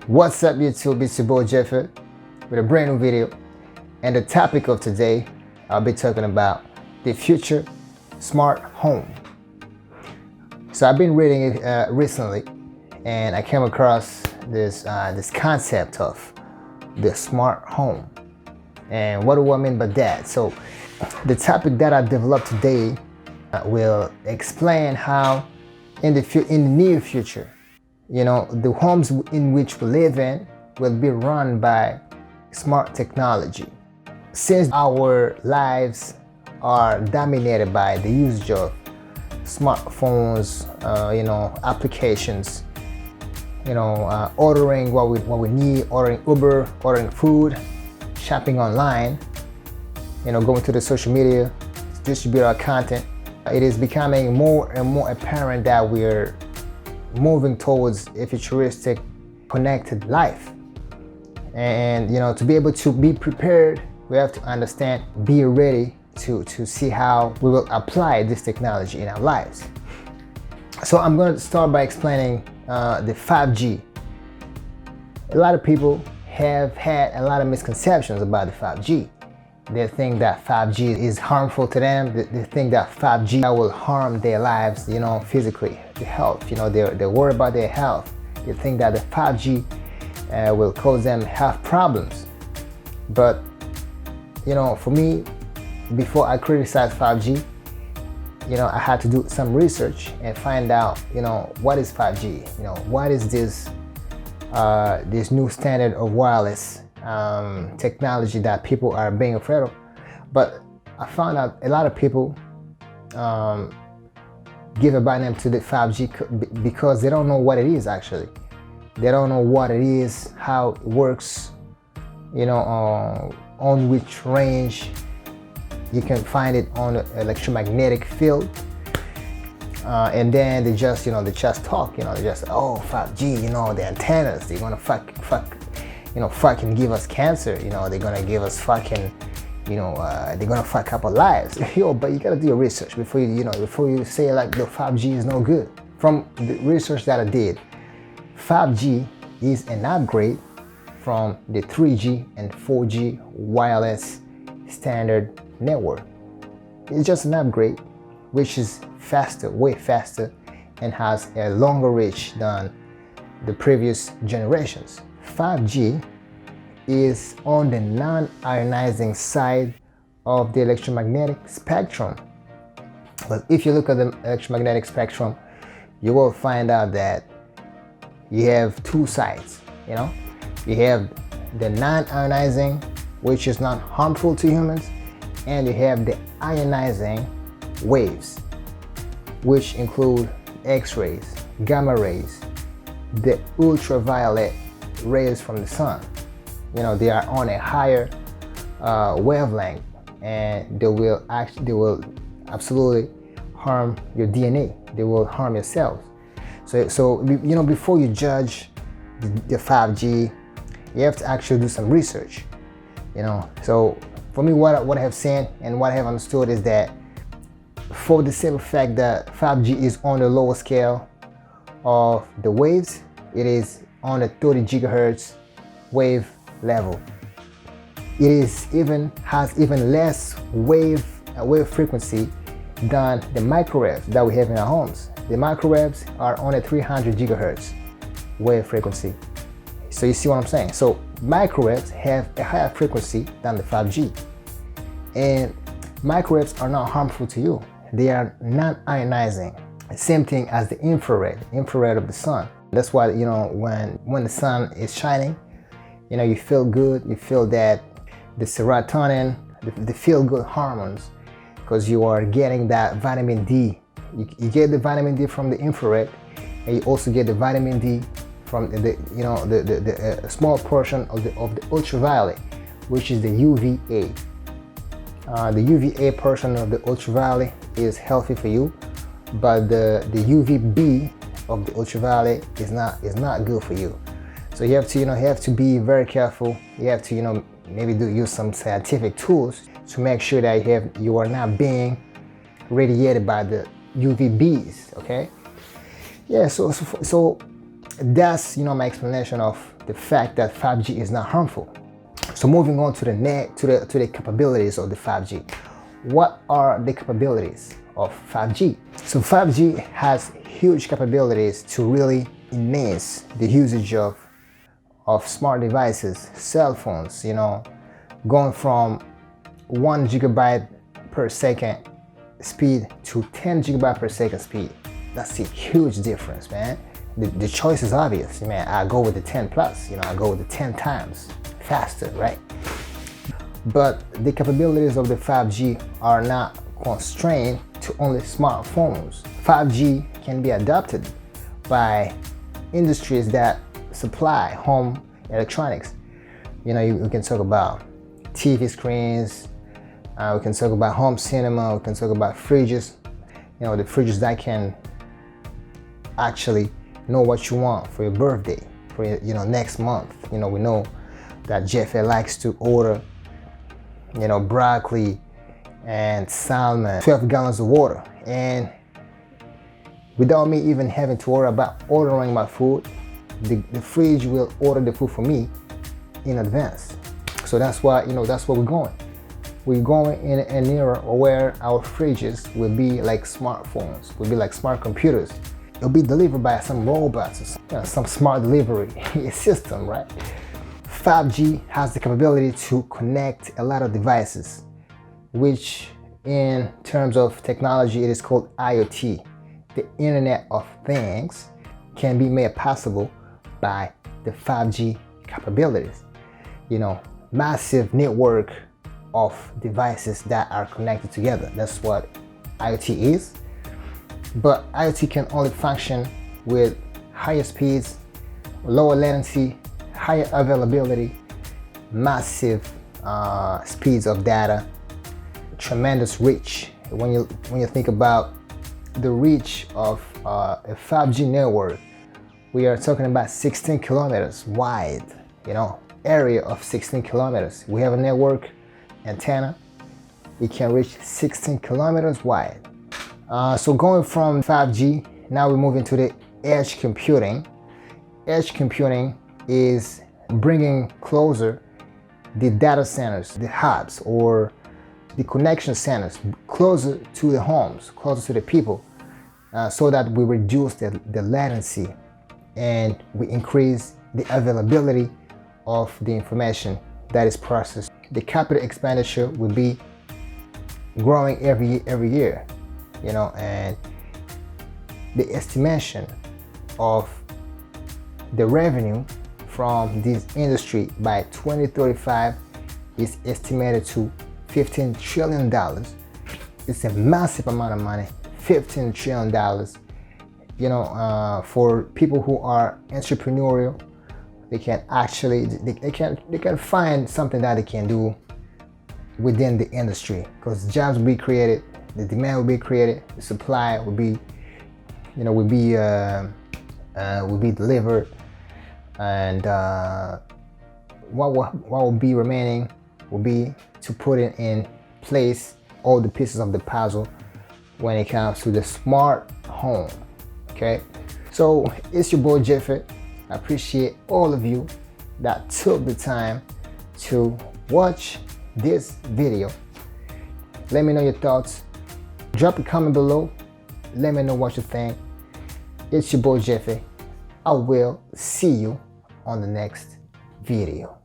What's up YouTube, it's your boy Jeffrey with a brand new video, and the topic of today I'll be talking about the future smart home. So I've been reading it recently, and I came across this concept of the smart home. And what do I mean by that? So the topic that I developed today will explain how in the near future, the homes in which we live in will be run by smart technology. Since our lives are dominated by the usage of smartphones, applications, ordering what we need, ordering Uber, ordering food, shopping online, going to the social media to distribute our content, it is becoming more and more apparent that we're moving towards a futuristic connected life. And to be able to be prepared, we have to understand, be ready to see how we will apply this technology in our lives. So I'm going to start by explaining the 5G. A lot of people have had a lot of misconceptions about the 5G. They think that 5G is harmful to them. They think that 5G will harm their lives, physically, the health. They worry about their health. They think that the 5G will cause them health problems. But, for me, before I criticize 5G, I had to do some research and find out, what is 5G? What is this new standard of wireless technology that people are being afraid of? But I found out a lot of people give a bad name to the 5G because they don't know what it is actually. They don't know what it is, how it works, on which range you can find it on the electromagnetic field. And then they just talk, they just, 5G, the antennas, they're gonna fucking give us cancer, they're gonna give us fucking, they're gonna fuck up our lives. But you gotta do your research before you say like the 5G is no good. From the research that I did, 5G is an upgrade from the 3G and 4G wireless standard network. It's just an upgrade, which is faster, way faster, and has a longer reach than the previous generations. 5G is on the non-ionizing side of the electromagnetic spectrum. But if you look at the electromagnetic spectrum, you will find out that you have two sides. You have the non-ionizing, which is not harmful to humans, and you have the ionizing waves, which include X-rays, gamma rays, the ultraviolet rays from the sun. They are on a higher wavelength, and they will absolutely harm your DNA. They will harm your cells. So before you judge the 5G, you have to actually do some research. So for me, what I have seen and what I have understood is that for the simple fact that 5G is on the lower scale of the waves, it is on the 30 gigahertz wave level. It has even less wave frequency than the microwaves that we have in our homes. The microwaves are on a 300 gigahertz wave frequency. So you see what I'm saying? So microwaves have a higher frequency than the 5G. And microwaves are not harmful to you. They are non-ionizing. Same thing as the infrared of the sun. That's why, when the sun is shining, you feel good. You feel that the serotonin, the feel-good hormones, because you are getting that vitamin D. You get the vitamin D from the infrared, and you also get the vitamin D from the small portion of the ultraviolet, which is the UVA. The UVA portion of the ultraviolet is healthy for you, but the UVB of the ultraviolet is not good for you. So you have to be very careful. You have to maybe use some scientific tools to make sure that you are not being radiated by the UVBs. Okay. Yeah. So that's my explanation of the fact that 5G is not harmful. So moving on to the capabilities of the 5G. What are the capabilities of 5G? So 5G has huge capabilities to really enhance the usage of smart devices, cell phones, going from 1 gigabyte per second speed to 10 gigabyte per second speed. That's a huge difference, man. The choice is obvious, man. I go with the 10 plus, I go with the 10 times faster, right? But the capabilities of the 5G are not constrained to only smartphones. 5G can be adopted by industries that supply home electronics. You can talk about TV screens, we can talk about home cinema, we can talk about fridges, the fridges that can actually know what you want for your birthday, for next month. We know that Jeffy likes to order broccoli and salmon, 12 gallons of water, and without me even having to worry about ordering my food, the fridge will order the food for me in advance. So that's why that's where we're going. We're going in an era where our fridges will be like smartphones, will be like smart computers. It'll be delivered by some robots or some smart delivery system, right? 5G has the capability to connect a lot of devices, which in terms of technology, it is called IoT. The Internet of Things can be made possible by the 5G capabilities. Massive network of devices that are connected together. That's what IoT is. But IoT can only function with higher speeds, lower latency, higher availability, massive speeds of data, tremendous reach. When you think about the reach of a 5G network, we are talking about 16 kilometers wide, area of 16 kilometers. We have a network antenna, it can reach 16 kilometers wide. So going from 5G, now we move into the edge computing. Edge computing is bringing closer the data centers, the hubs, or the connection centers closer to the homes, closer to the people, so that we reduce the latency and we increase the availability of the information that is processed. The capital expenditure will be growing every year, and the estimation of the revenue from this industry by 2035 is estimated to $15 trillion. It's a massive amount of money, $15 trillion. For people who are entrepreneurial, they can actually they can find something that they can do within the industry, because jobs will be created, the demand will be created, the supply will be will be delivered, and what will be remaining will be to put it in place all the pieces of the puzzle when it comes to the smart home. Okay, so it's your boy Jeffy. I appreciate all of you that took the time to watch this video. Let me know your thoughts. Drop a comment below. Let me know what you think. It's your boy Jeffy. I will see you on the next video.